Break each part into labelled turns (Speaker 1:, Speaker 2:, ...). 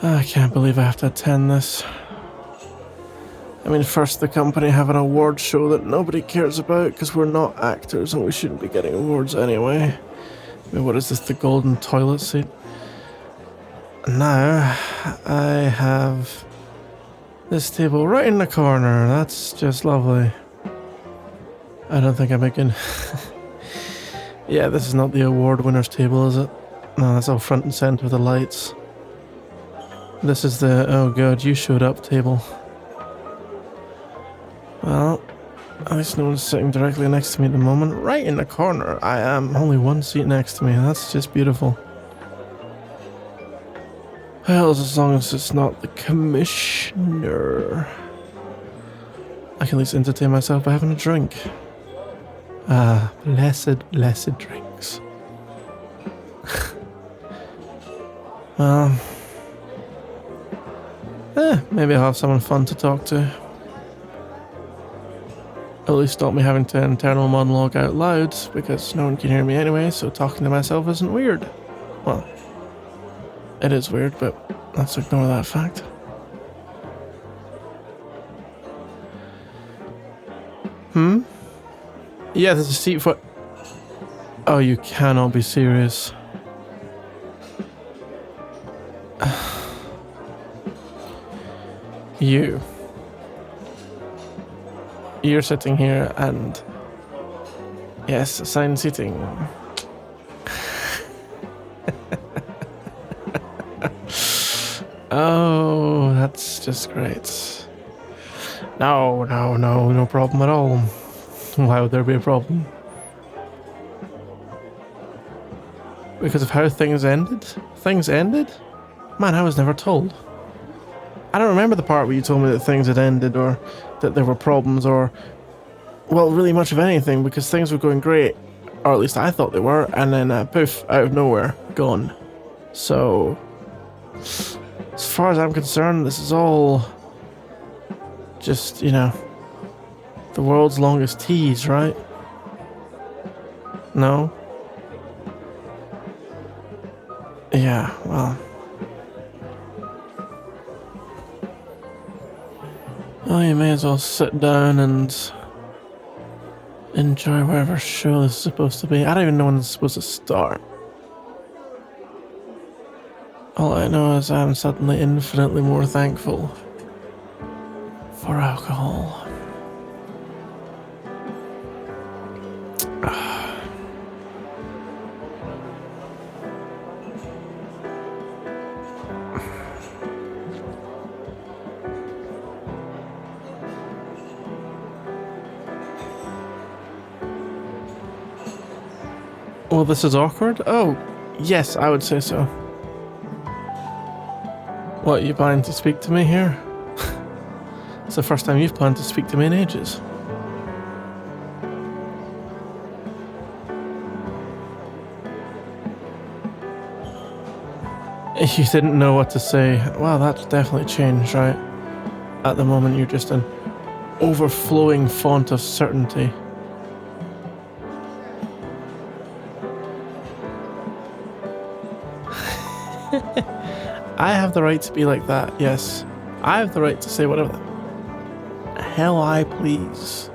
Speaker 1: I can't believe I have to attend this. I mean, first the company have an award show that nobody cares about because we're not actors and we shouldn't be getting awards anyway. I mean, what is this, the golden toilet seat? Now, I have this table right in the corner. That's just lovely. I don't think I'm making... Yeah, this is not the award winner's table, is it? No, that's all front and center with the lights. This is the, oh god, you showed up table. Well, at least no one's sitting directly next to me at the moment. Right in the corner, I am only one seat next to me. That's just beautiful. Well, as long as it's not the commissioner. I can at least entertain myself by having a drink. Ah, blessed, blessed drinks. Well, maybe I'll have someone fun to talk to. At least stop me having to internal monologue out loud, because no one can hear me anyway, so talking to myself isn't weird. Well, it is weird, but let's ignore that fact. Yeah, there's a seat for... Oh, you cannot be serious. You're sitting here and... Yes, assigned seating. Oh, that's just great. No problem at all. Why would there be a problem? Because of how things ended? Things ended? Man, I was never told. I don't remember the part where you told me that things had ended or that there were problems or... Well, really much of anything, because things were going great. Or at least I thought they were, and then poof, out of nowhere, gone. So... As far as I'm concerned, this is all... just, you know... the world's longest tease, right? No? Yeah, well... Well, you may as well sit down and... enjoy whatever show this is supposed to be. I don't even know when this is supposed to start. All I know is I'm suddenly infinitely more thankful for alcohol. Well, this is awkward? Oh, yes, I would say so. What, you planning to speak to me here? It's the first time you've planned to speak to me in ages. You didn't know what to say. Well, that's definitely changed, right? At the moment, you're just an overflowing font of certainty. I have the right to be like that, yes. I have the right to say whatever the hell I please.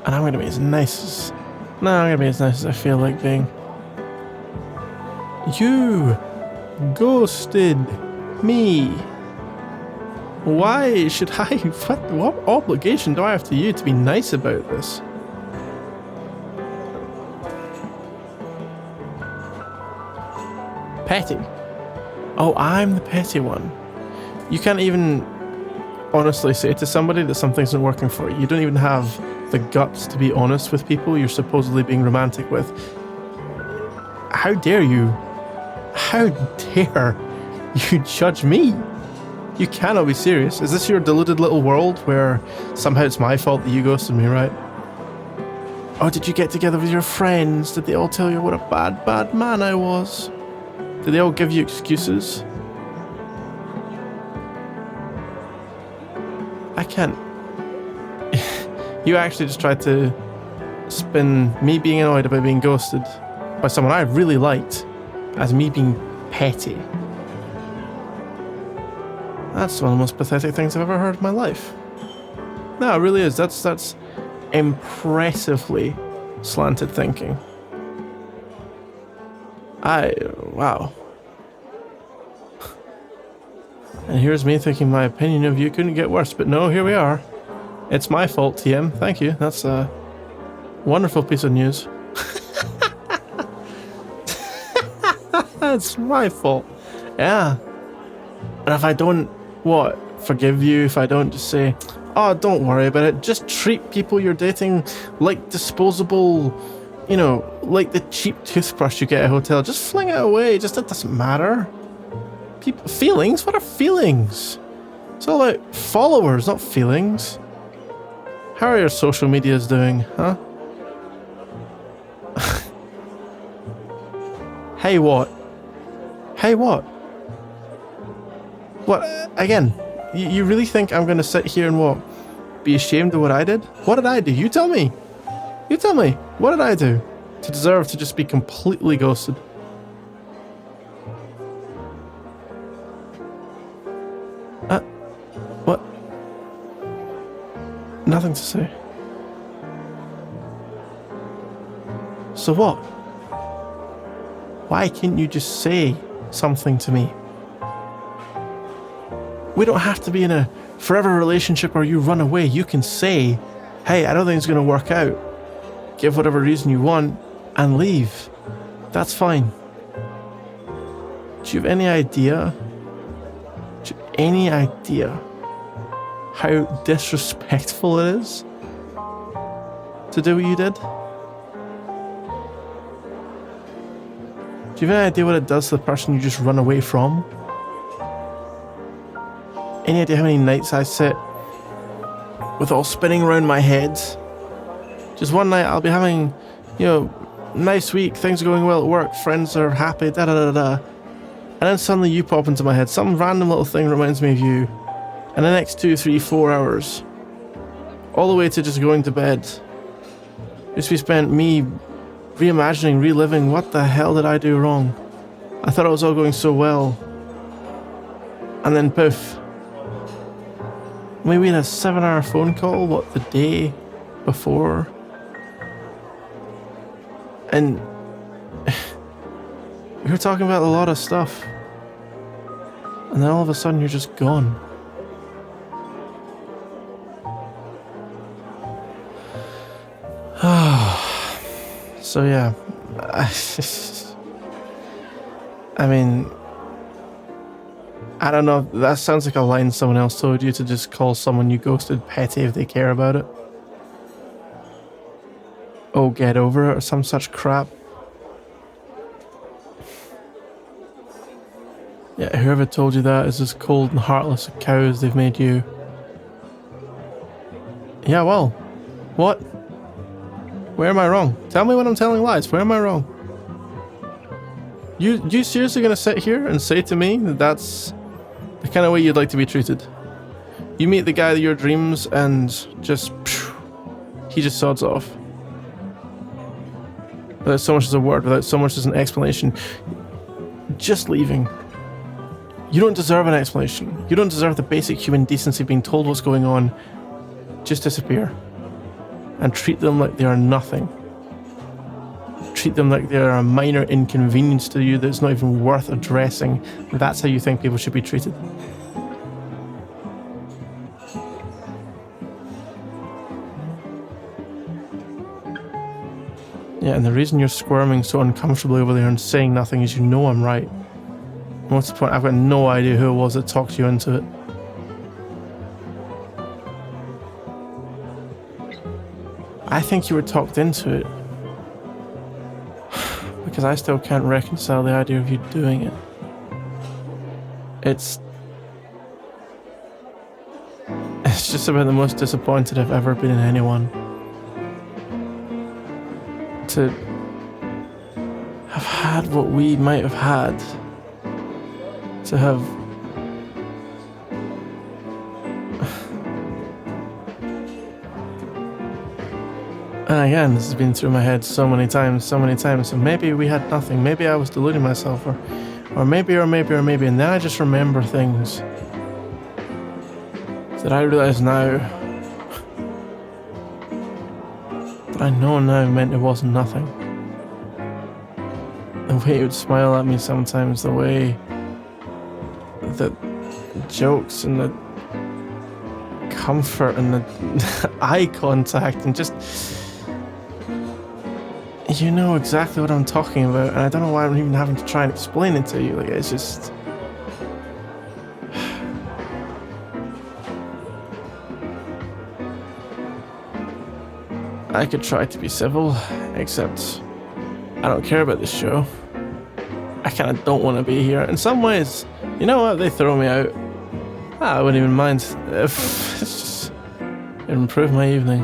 Speaker 1: And I'm gonna be as nice as... No, I'm gonna be as nice as I feel like being. You ghosted me. Why should I... What obligation do I have to you to be nice about this? Petty. Oh, I'm the petty one. You can't even honestly say to somebody that something isn't working for you. You don't even have the guts to be honest with people you're supposedly being romantic with. How dare you? How dare you judge me? You cannot be serious. Is this your deluded little world where somehow it's my fault that you ghosted me, right? Oh, did you get together with your friends? Did they all tell you what a bad, bad man I was? Did they all give you excuses? I can't. You actually just tried to spin me being annoyed about being ghosted by someone I really liked as me being petty. That's one of the most pathetic things I've ever heard in my life. No, it really is. That's impressively slanted thinking. Wow. And here's me thinking my opinion of you couldn't get worse, but no, here we are. It's my fault, TM. Thank you. That's a wonderful piece of news. It's my fault. Yeah. And if I don't, forgive you, if I don't just say, oh, don't worry about it, just treat people you're dating like disposable, like the cheap toothbrush you get at a hotel. Just fling it away. It doesn't matter. Feelings? What are feelings? It's all about followers, not feelings. How are your social medias doing, huh? Hey, what? Hey, what? What? Again, you really think I'm going to sit here and be ashamed of what I did? What did I do? You tell me. You tell me. What did I do to deserve to just be completely ghosted? What? Nothing to say. So what? Why can't you just say something to me? We don't have to be in a forever relationship or you run away. You can say, hey, I don't think it's going to work out. Give whatever reason you want and leave. That's fine. Do you have any idea? How disrespectful it is to do what you did? Do you have any idea what it does to the person you just run away from? Any idea how many nights I sit with all spinning around my head? Just one night I'll be having, nice week, things are going well at work, friends are happy, da da da da. And then suddenly you pop into my head, some random little thing reminds me of you. And the next 2, 3, 4 hours, all the way to just going to bed, just we spent me reimagining, reliving, what the hell did I do wrong? I thought it was all going so well. And then poof. Maybe we had a 7-hour phone call, the day before? And we were talking about a lot of stuff. And then all of a sudden you're just gone. So yeah. I mean, I don't know, that sounds like a line someone else told you, to just call someone you ghosted petty if they care about it. Oh, get over it, or some such crap. Yeah, whoever told you that is as cold and heartless a cow as they've made you. Yeah, well, what? Where am I wrong? Tell me when I'm telling lies. Where am I wrong? You seriously gonna sit here and say to me that that's the kind of way you'd like to be treated? You meet the guy of your dreams and just, he just sods off. Without so much as a word, without so much as an explanation. Just leaving. You don't deserve an explanation. You don't deserve the basic human decency of being told what's going on. Just disappear. And treat them like they are nothing. Treat them like they are a minor inconvenience to you that's not even worth addressing. That's how you think people should be treated. Yeah, and the reason you're squirming so uncomfortably over there and saying nothing is you know I'm right. And what's the point? I've got no idea who it was that talked you into it. I think you were talked into it. Because I still can't reconcile the idea of you doing it. It's just about the most disappointed I've ever been in anyone. To have had what we might have had. To have... And again, this has been through my head so many times, so maybe we had nothing, maybe I was deluding myself, or maybe, and then I just remember things. that I realise now that I know now meant it wasn't nothing. The way he would smile at me sometimes, the way the jokes and the comfort and the eye contact and just... You know exactly what I'm talking about, and I don't know why I'm even having to try and explain it to you. Like, it's just... I could try to be civil, except I don't care about this show. I kind of don't want to be here. In some ways, you know what? They throw me out. I wouldn't even mind if it's just improve my evening.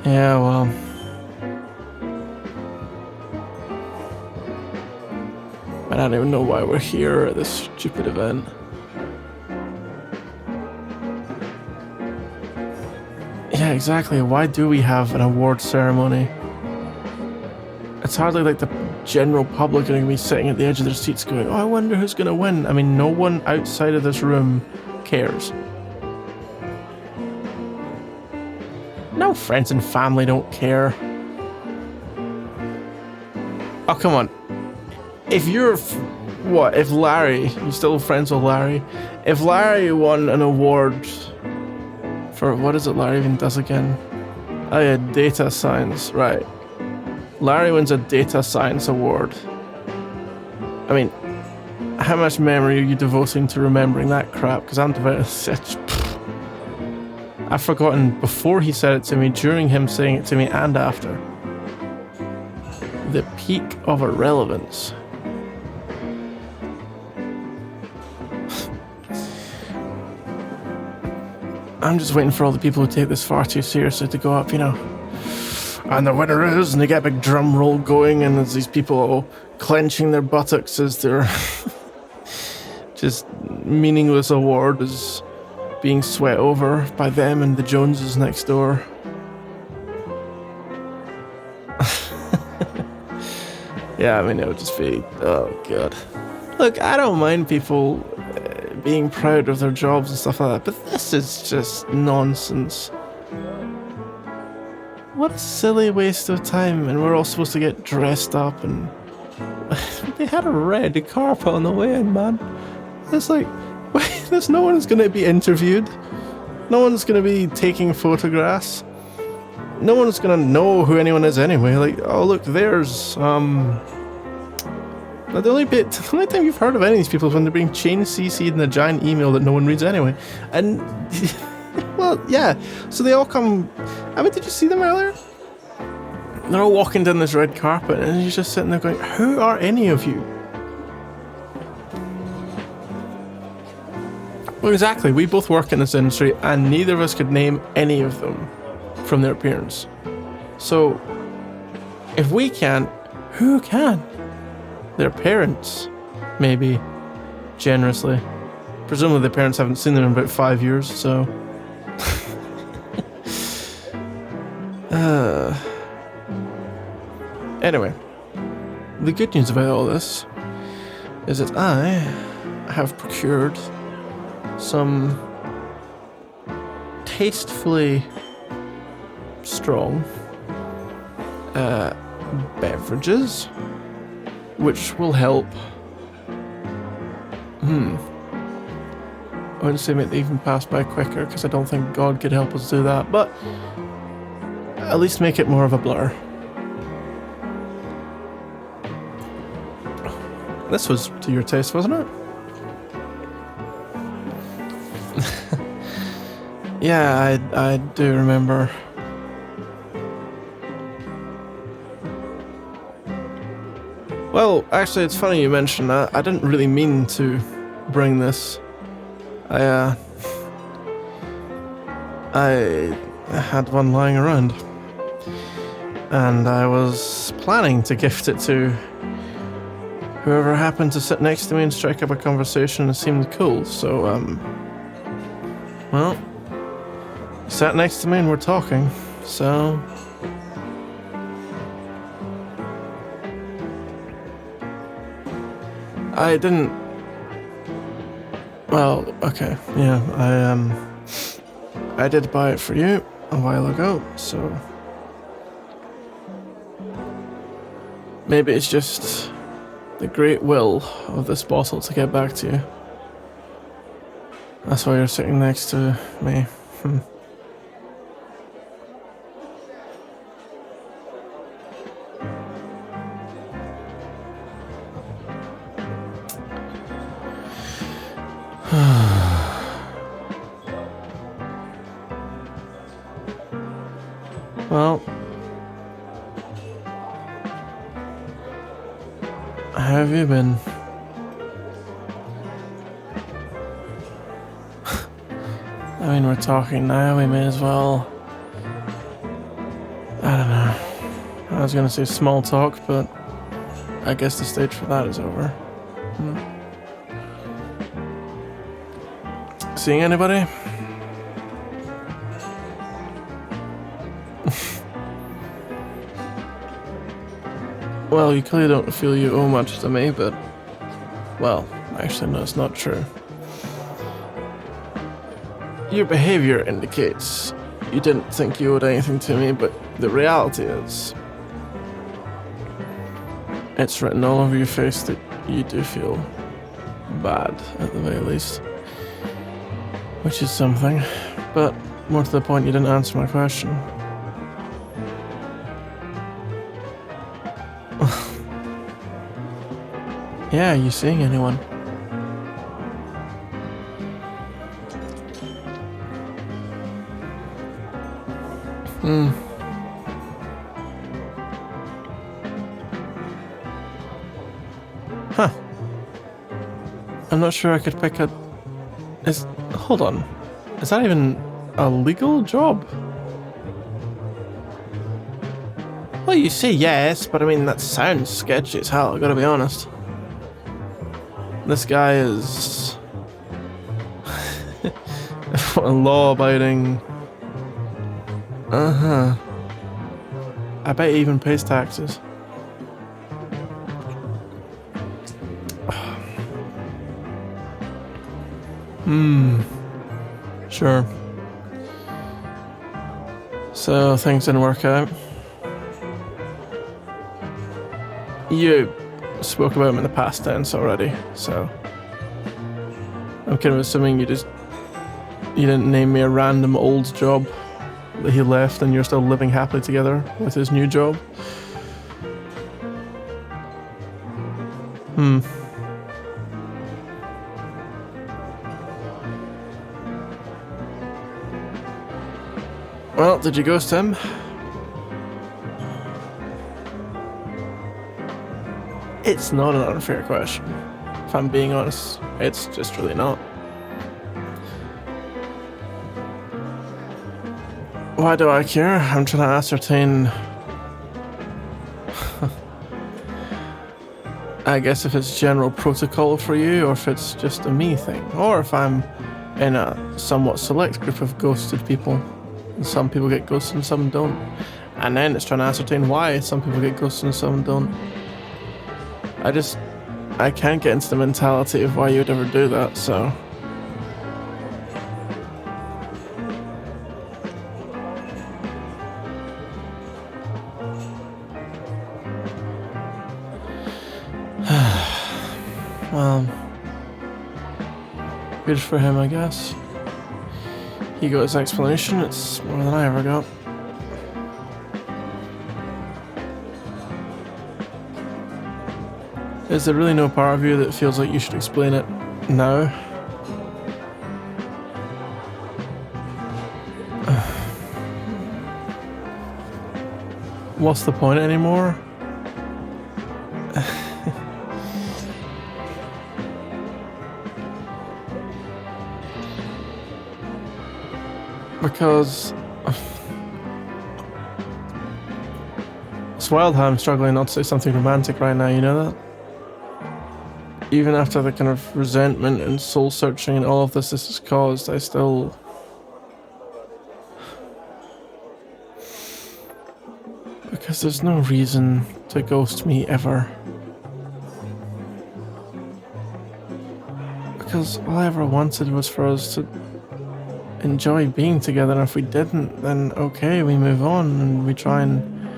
Speaker 1: Yeah, well. I don't even know why we're here at this stupid event. Yeah, exactly. Why do we have an award ceremony? It's hardly like the general public are going to be sitting at the edge of their seats going, oh, I wonder who's going to win. I mean, no one outside of this room cares. No friends and family don't care. Oh, come on. If you're... What? If Larry... You still friends with Larry? If Larry won an award... For what is it Larry even does again? Oh yeah, data science, right. Larry wins a data science award. I mean, how much memory are you devoting to remembering that crap? Because I'm devoting such... I've forgotten before he said it to me, during him saying it to me, and after. The peak of irrelevance. I'm just waiting for all the people who take this far too seriously to go up, you know. And the winner is, and they get a big drum roll going, and there's these people all clenching their buttocks as their just meaningless award is being sweat over by them and the Joneses next door. Yeah, I mean, it would just be, oh god. Look, I don't mind people being proud of their jobs and stuff like that, but this is just nonsense. What a silly waste of time, and we're all supposed to get dressed up, and they had a red carpet on the way in, man. It's like, wait, there's no one's going to be interviewed, no one's going to be taking photographs, no one's going to know who anyone is anyway. Like, oh look, there's the only time you've heard of any of these people is when they're being chain CC'd in a giant email that no one reads anyway. And, well, yeah. So they all come... I mean, did you see them earlier? They're all walking down this red carpet, and you're just sitting there going, who are any of you? Well, exactly. We both work in this industry, and neither of us could name any of them from their appearance. So, if we can't, who can? Their parents, maybe, generously. Presumably their parents haven't seen them in about 5 years, so... Anyway, the good news about all this is that I have procured some tastefully strong beverages, which will help. I wouldn't say make the evening pass by quicker, because I don't think God could help us do that, but at least make it more of a blur. This was to your taste, wasn't it? Yeah, I do remember. Well, actually, it's funny you mentioned that. I didn't really mean to bring this. I had one lying around, and I was planning to gift it to whoever happened to sit next to me and strike up a conversation that seemed cool. So, well, he sat next to me and we're talking, so... I didn't... Well, okay, yeah, I did buy it for you a while ago, so... Maybe it's just the great will of this bottle to get back to you. That's why you're sitting next to me. Well, how have you been? I mean, we're talking now, we may as well... I don't know. I was gonna say small talk, but I guess the stage for that is over. Seeing anybody? Well, you clearly don't feel you owe much to me, but... Well, actually no, it's not true. Your behavior indicates you didn't think you owed anything to me, but the reality is... It's written all over your face that you do feel bad, at the very least. Which is something, but more to the point, you didn't answer my question. Yeah, are you seeing anyone? Huh. I'm not sure I could pick a... Hold on. Is that even a legal job? Well, you say yes, but I mean, that sounds sketchy as hell, I gotta be honest. This guy is... a law-abiding... Uh-huh. I bet he even pays taxes. Sure. So, things didn't work out. You spoke about him in the past tense already, so... I'm kind of assuming you didn't name me a random old job that he left and you're still living happily together with his new job. Well, did you ghost him? It's not an unfair question. If I'm being honest, it's just really not. Why do I care? I'm trying to ascertain... I guess if it's general protocol for you, or if it's just a me thing, or if I'm in a somewhat select group of ghosted people. Some people get ghosted and some don't. And then it's trying to ascertain why some people get ghosted and some don't. I can't get into the mentality of why you would ever do that, so... Well... Good for him, I guess. He got his explanation, it's more than I ever got. Is there really no part of you that feels like you should explain it now? What's the point anymore? Because it's wild how I'm struggling not to say something romantic right now, you know that? Even after the kind of resentment and soul searching and all of this has caused, I still... Because there's no reason to ghost me ever. because all I ever wanted was for us to enjoy being together, and if we didn't, then okay, we move on and we try and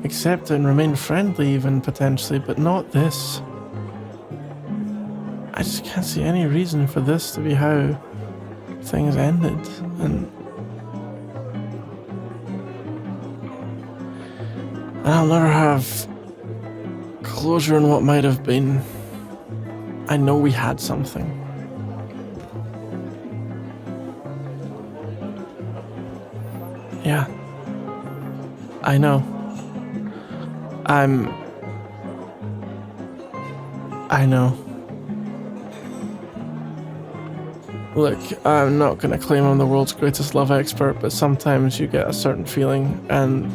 Speaker 1: accept it and remain friendly even potentially, but not this. I just can't see any reason for this to be how things ended, and I'll never have closure on what might have been. I know we had something. Yeah. I know. I know. Look, I'm not gonna claim I'm the world's greatest love expert, but sometimes you get a certain feeling, and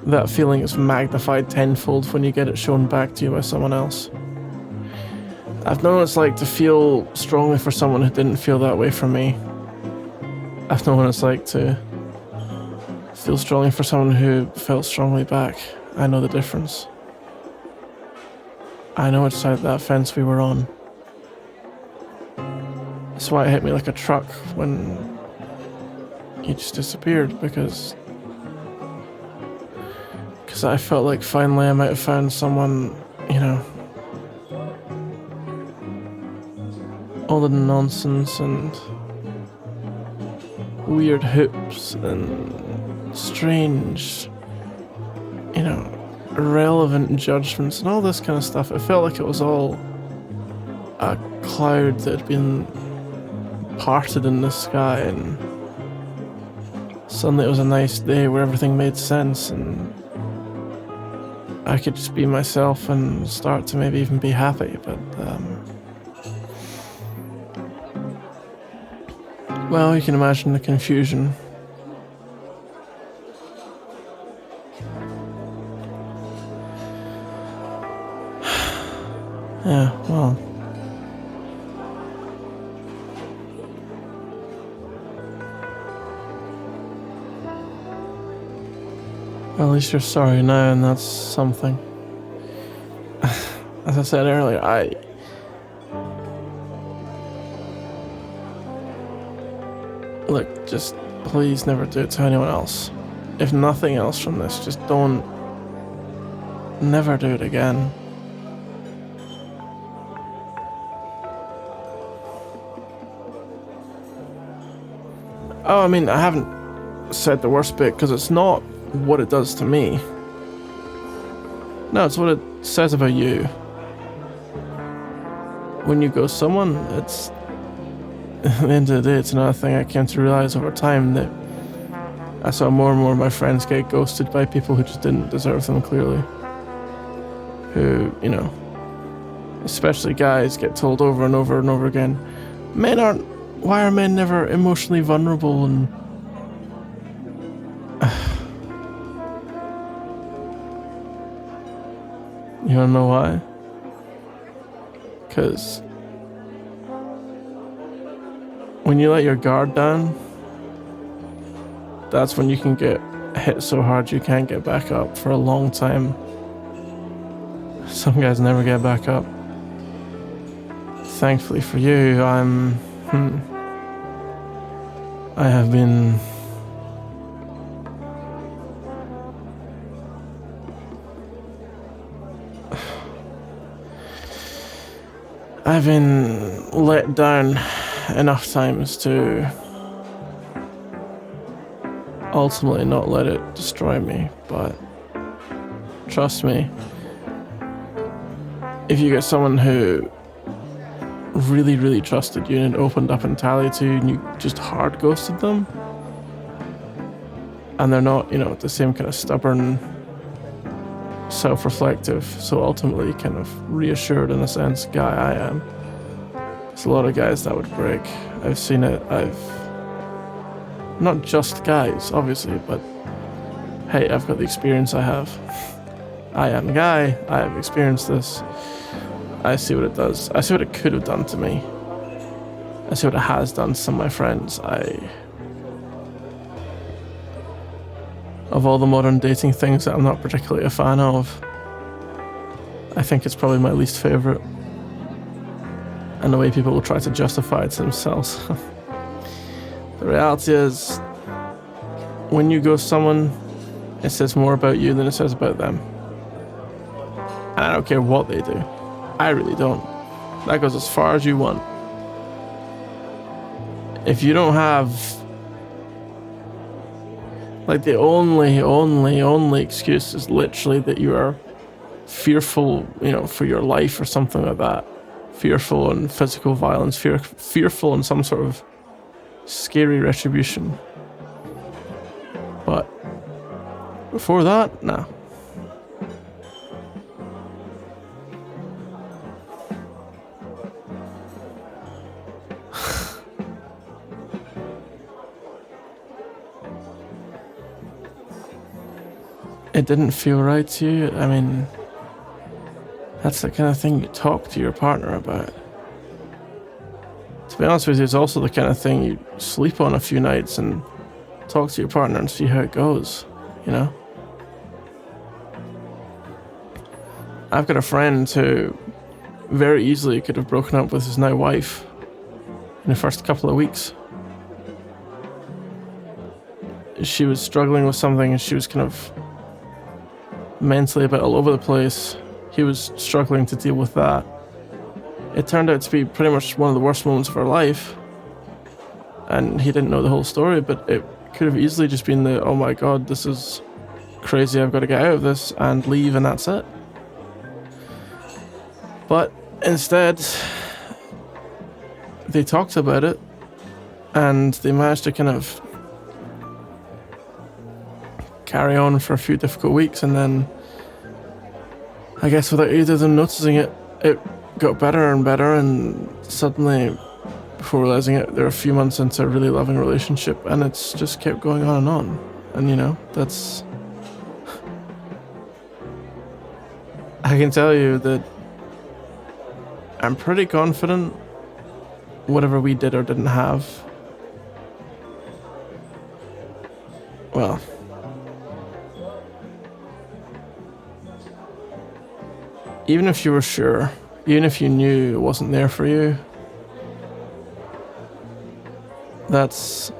Speaker 1: that feeling is magnified tenfold when you get it shown back to you by someone else. I've known what it's like to feel strongly for someone who didn't feel that way for me. I've known what it's like to feel strongly for someone who felt strongly back. I know the difference. I know which side of that fence we were on. That's why it hit me like a truck when you just disappeared, because I felt like finally I might have found someone, you know, all the nonsense and weird hoops and strange, you know, irrelevant judgments and all this kind of stuff. It felt like it was all a cloud that had been parted in the sky, and suddenly it was a nice day where everything made sense and I could just be myself and start to maybe even be happy. But well, you can imagine the confusion. Yeah, well, at least you're sorry now, and that's something. As I said earlier, look, just please never do it to anyone else. If nothing else from this, just never do it again. Oh, I mean, I haven't said the worst bit, because it's not what it does to me. No, it's what it says about you. When you ghost someone, it's, at the end of the day, it's another thing I came to realize over time, that I saw more and more of my friends get ghosted by people who just didn't deserve them, clearly. Who, you know, especially guys, get told over and over and over again, why are men never emotionally vulnerable? And you wanna know why? Because when you let your guard down, that's when you can get hit so hard you can't get back up for a long time. Some guys never get back up. Thankfully for you, I have been let down enough times to ultimately not let it destroy me, but trust me, if you get someone who really, really trusted you and opened up entirely to you, and you just hard ghosted them, and they're not, you know, the same kind of stubborn, self-reflective, so ultimately kind of reassured in a sense guy I am. There's a lot of guys that would break. I've seen it. Not just guys, obviously, but hey, I've got the experience I have. I am a guy. I have experienced this. I see what it does. I see what it could have done to me. I see what it has done to some of my friends. Of all the modern dating things that I'm not particularly a fan of, I think it's probably my least favourite. and the way people will try to justify it to themselves. The reality is, when you ghost someone, it says more about you than it says about them. And I don't care what they do. I really don't. That goes as far as you want. If you don't have, like, the only excuse is literally that you are fearful, for your life or something like that. Fearful in physical violence, fearful in some sort of scary retribution. But before that, no. It didn't feel right to you? I mean, that's the kind of thing you talk to your partner about. To be honest with you, it's also the kind of thing you sleep on a few nights and talk to your partner and see how it goes, I've got a friend who very easily could have broken up with his now wife in the first couple of weeks. She was struggling with something and she was kind of mentally a bit all over the place. He was struggling to deal with that. It turned out to be pretty much one of the worst moments of her life, and he didn't know the whole story, but it could have easily just been the, oh my god, this is crazy, I've got to get out of this and leave, and that's it. But instead, they talked about it and they managed to kind of carry on for a few difficult weeks, and then I guess without either of them noticing it, it got better and better, and suddenly, before realizing it, they're a few months into a really loving relationship, and it's just kept going on and on. And that's... I can tell you that I'm pretty confident whatever we did or didn't have, well, even if you were sure, even if you knew it wasn't there for you, that's...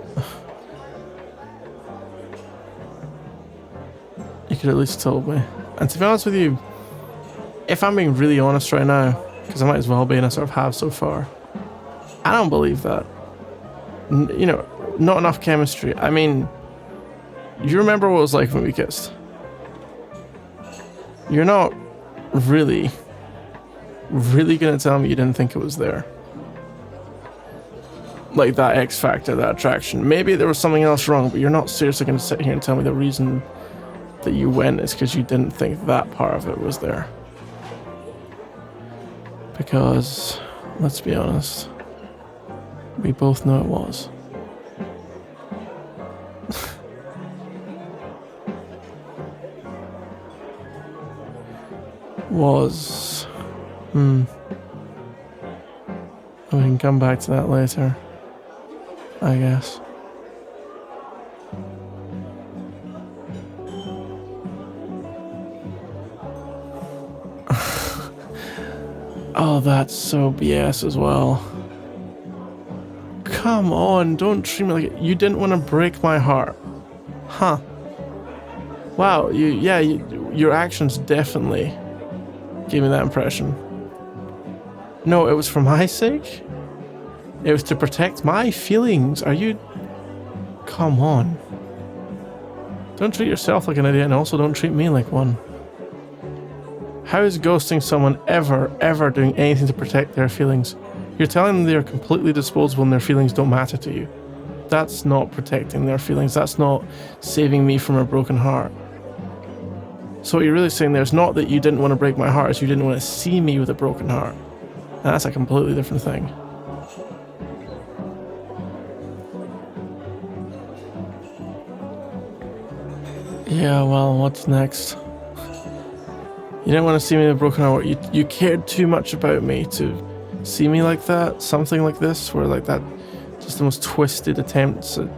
Speaker 1: you could at least told me. And to be honest with you, if I'm being really honest right now, because I might as well be, and I sort of have so far, I don't believe that. Not enough chemistry. I mean, you remember what it was like when we kissed. You're not really gonna tell me you didn't think it was there. Like that X factor, that attraction. Maybe there was something else wrong, but you're not seriously gonna sit here and tell me the reason that you went is because you didn't think that part of it was there. Because, let's be honest, we both know it was. Was. We can come back to that later, I guess. Oh, that's so BS as well. Come on, don't treat me like it. You didn't want to break my heart. Huh. Wow, your actions definitely gave me that impression. No, it was for my sake? It was to protect my feelings. Are you... Come on. Don't treat yourself like an idiot, and also don't treat me like one. How is ghosting someone ever doing anything to protect their feelings? You're telling them they're completely disposable and their feelings don't matter to you. That's not protecting their feelings. That's not saving me from a broken heart. So what you're really saying there is not that you didn't want to break my heart, it's you didn't want to see me with a broken heart. And that's a completely different thing. Yeah, well, what's next? You didn't want to see me with a broken heart. You cared too much about me to see me like that? Something like this, where like that, just the most twisted attempts at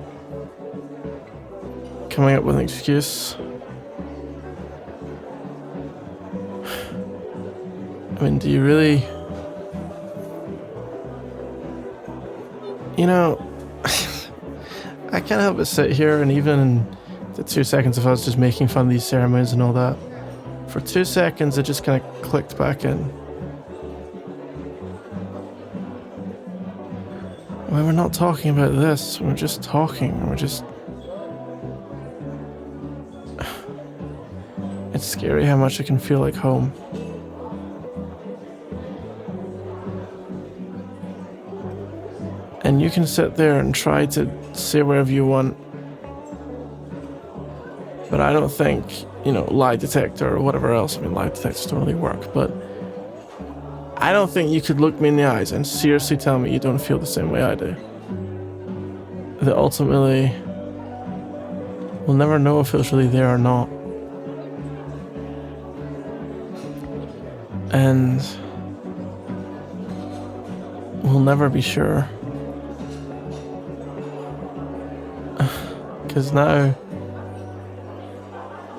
Speaker 1: coming up with an excuse. I mean, do you really You know, I can't help but sit here, and even in the 2 seconds of us just making fun of these ceremonies and all that, for 2 seconds it just kind of clicked back in. When we're not talking about this, we're just talking, we're just... It's scary how much it can feel like home. And you can sit there and try to say whatever you want, but I don't think, lie detector or whatever else, lie detectors don't really work, but I don't think you could look me in the eyes and seriously tell me you don't feel the same way I do. That ultimately, we'll never know if it was really there or not. And we'll never be sure. Because now,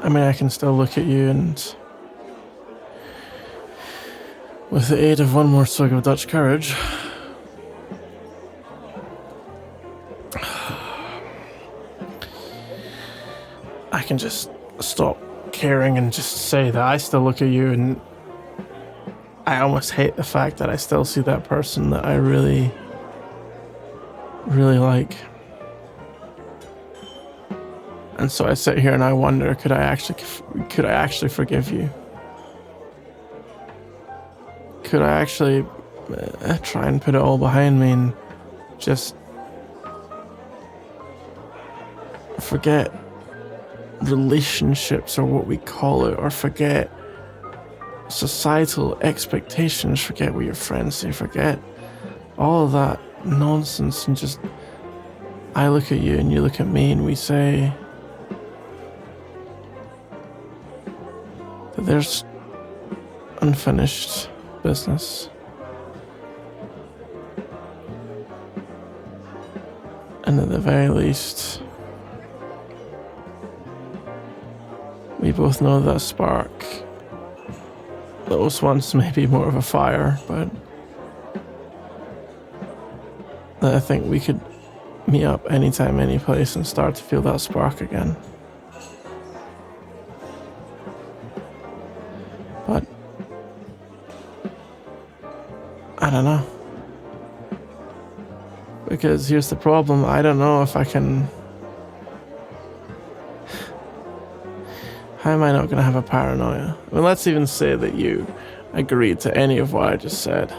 Speaker 1: I can still look at you and, with the aid of one more swig of Dutch courage, I can just stop caring and just say that I still look at you, and I almost hate the fact that I still see that person that I really, really like. And so I sit here and I wonder, could I actually forgive you? Could I actually try and put it all behind me and just forget relationships or what we call it, or forget societal expectations, forget what your friends say, forget all of that nonsense, and just I look at you and you look at me and we say that there's unfinished business. And at the very least, we both know that spark that was once maybe more of a fire, but that I think we could meet up anytime, any place and start to feel that spark again. But I don't know. Because here's the problem, I don't know if I can... How am I not going to have a paranoia? Let's even say that you agreed to any of what I just said.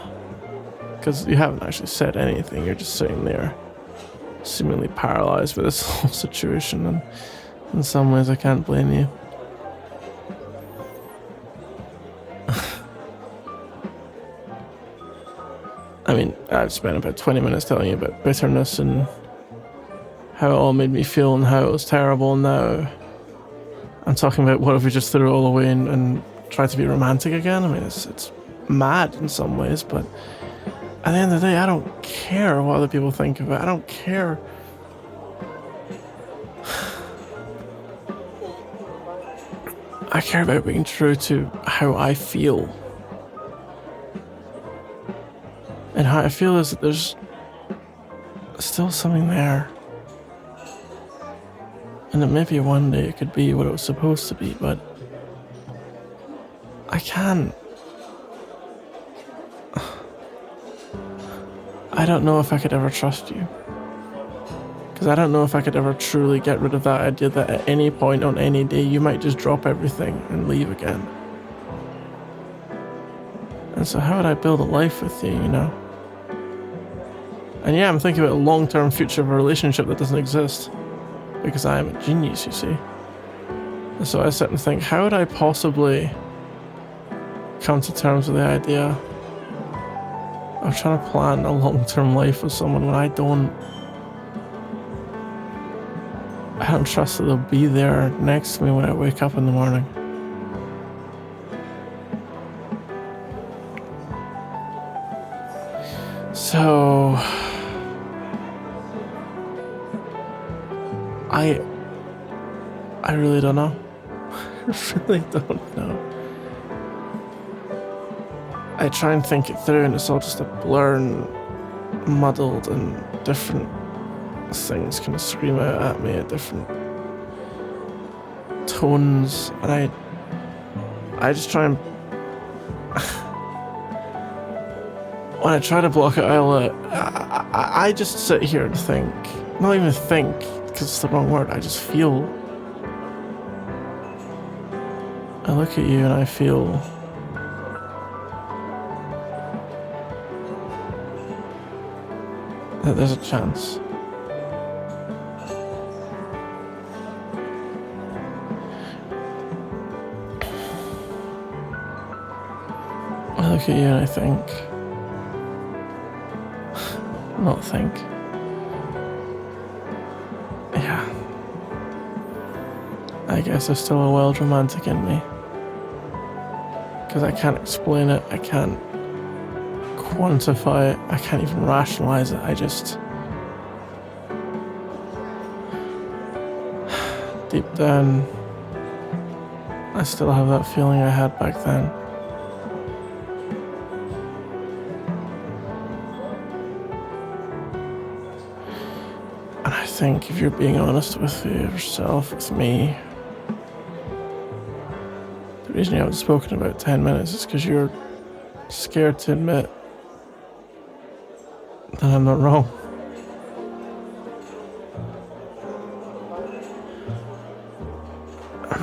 Speaker 1: Because you haven't actually said anything, you're just sitting there, seemingly paralyzed by this whole situation, and in some ways I can't blame you. I've spent about 20 minutes telling you about bitterness and how it all made me feel and how it was terrible, and now I'm talking about what if we just threw it all away and tried to be romantic again. It's mad in some ways, but at the end of the day, I don't care what other people think of it. I don't care. I care about being true to how I feel. And how I feel is that there's still something there. And that maybe one day it could be what it was supposed to be, but I can't. I don't know if I could ever trust you. Because I don't know if I could ever truly get rid of that idea that at any point on any day you might just drop everything and leave again. And so how would I build a life with you, And yeah, I'm thinking about a long-term future of a relationship that doesn't exist. Because I am a genius, you see. And so I sit and think, how would I possibly come to terms with the idea of trying to plan a long-term life with someone when I don't trust that they'll be there next to me when I wake up in the morning. So I really don't know. I really don't know. I try and think it through and it's all just a blur and muddled and different things kind of scream out at me at different tones, and I just try and when I try to block it out, I just sit here and think, not even think, because it's the wrong word, I just feel. I look at you and I feel that there's a chance. I look at you and I think, not think, yeah, I guess there's still a wild romantic in me, because I can't explain it, I can't quantify it, I can't even rationalize it, I just, deep down, I still have that feeling I had back then. And I think if you're being honest with yourself, with me, the reason you haven't spoken about 10 minutes is because you're scared to admit that I'm not wrong.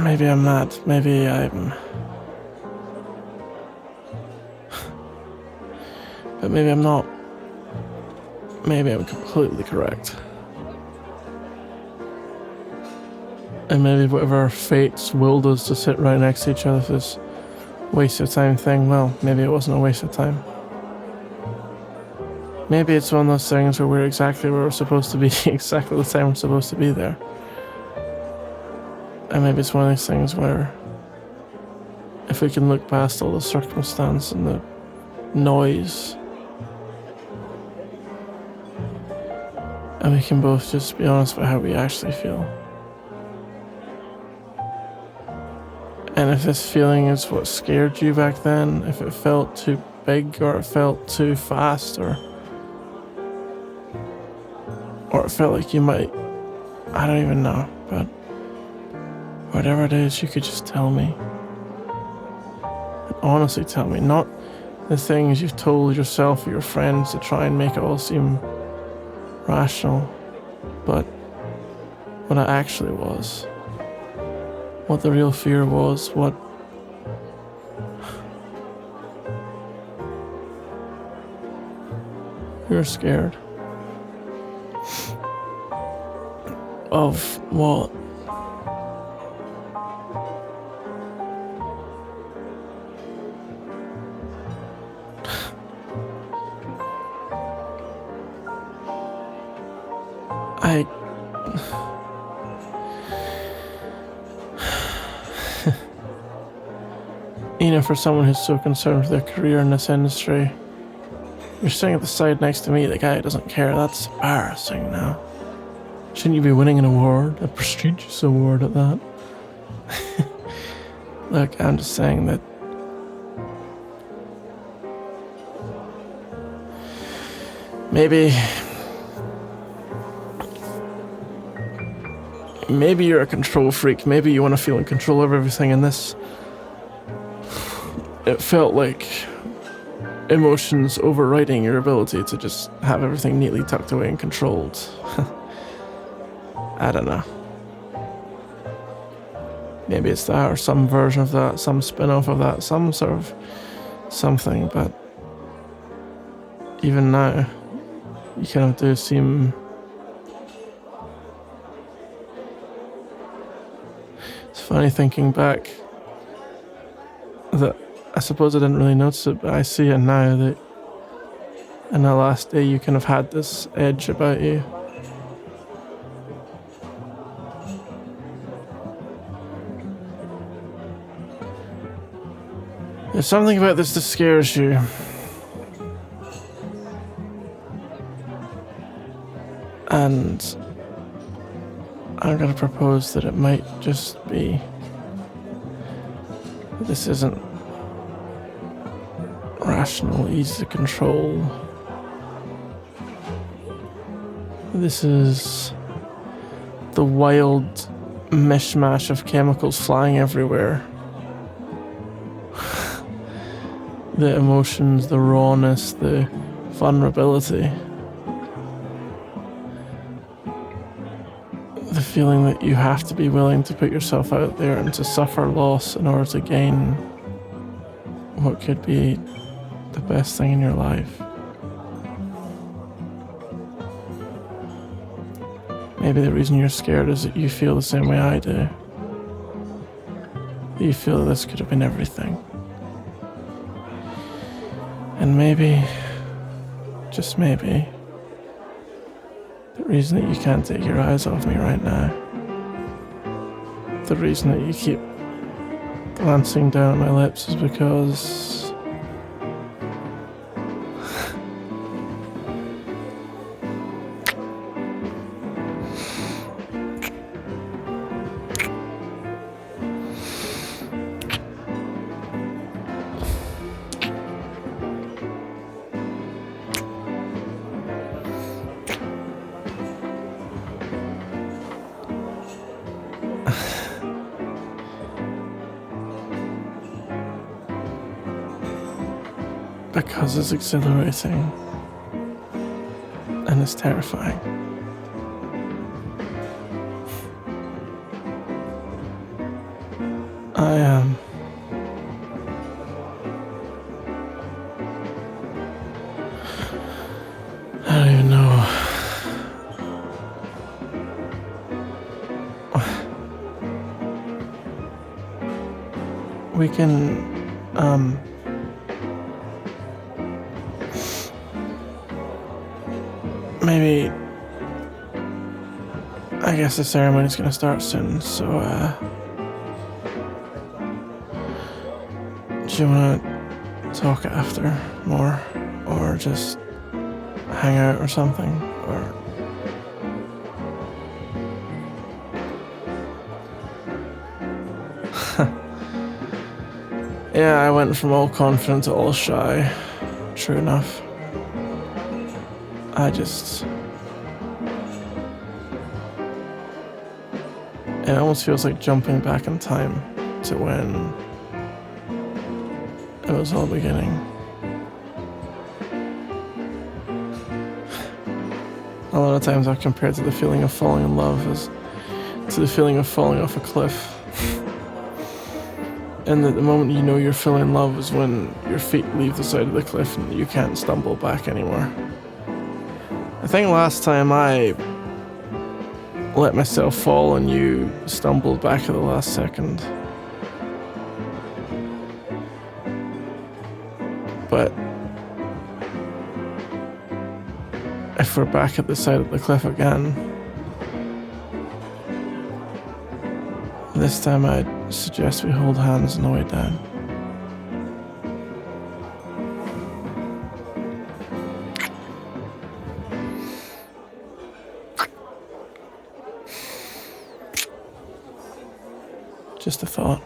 Speaker 1: Maybe I'm not, maybe I'm... but maybe I'm not. Maybe I'm completely correct. And maybe whatever fate's willed us to sit right next to each other for this waste of time thing, well, maybe it wasn't a waste of time. Maybe it's one of those things where we're exactly where we're supposed to be, exactly the time we're supposed to be there. And maybe it's one of these things where if we can look past all the circumstance and the noise, and we can both just be honest about how we actually feel. And if this feeling is what scared you back then, if it felt too big or it felt too fast or it felt like you might, I don't even know, but whatever it is, you could just tell me. And honestly tell me, not the things you've told yourself or your friends to try and make it all seem rational, but what it actually was. What the real fear was, what you're scared of. What? You know, for someone who's so concerned with their career in this industry, you're sitting at the side next to me, the guy who doesn't care. That's embarrassing now. Shouldn't you be winning an award? A prestigious award at that. Look, I'm just saying that maybe you're a control freak. Maybe you want to feel in control of everything in this. It felt like emotions overriding your ability to just have everything neatly tucked away and controlled. I don't know. Maybe it's that, or some version of that, some spin-off of that, some sort of something, but even now, you kind of do seem... It's funny thinking back that I suppose I didn't really notice it, but I see it now that in the last day you kind of had this edge about you. There's something about this that scares you. And I'm going to propose that it might just be that this isn't rational, easy to control. This is the wild mishmash of chemicals flying everywhere. The emotions, the rawness, the vulnerability. The feeling that you have to be willing to put yourself out there and to suffer loss in order to gain what could be the best thing in your life. Maybe the reason you're scared is that you feel the same way I do. That you feel that this could have been everything. And maybe, just maybe, the reason that you can't take your eyes off me right now, the reason that you keep glancing down at my lips is because because it's exhilarating and it's terrifying. I don't even know. We can, maybe, I guess the ceremony's gonna start soon, so, do you wanna talk after more, or just hang out or something, or... Yeah, I went from all confident to all shy. True enough. It almost feels like jumping back in time to when it was all beginning. A lot of times I've compared to the feeling of falling in love as to the feeling of falling off a cliff. And that the moment you know you're feeling in love is when your feet leave the side of the cliff and you can't stumble back anymore. I think last time I let myself fall and you stumbled back at the last second. But if we're back at the side of the cliff again, this time I'd suggest we hold hands on the way down. Just a thought.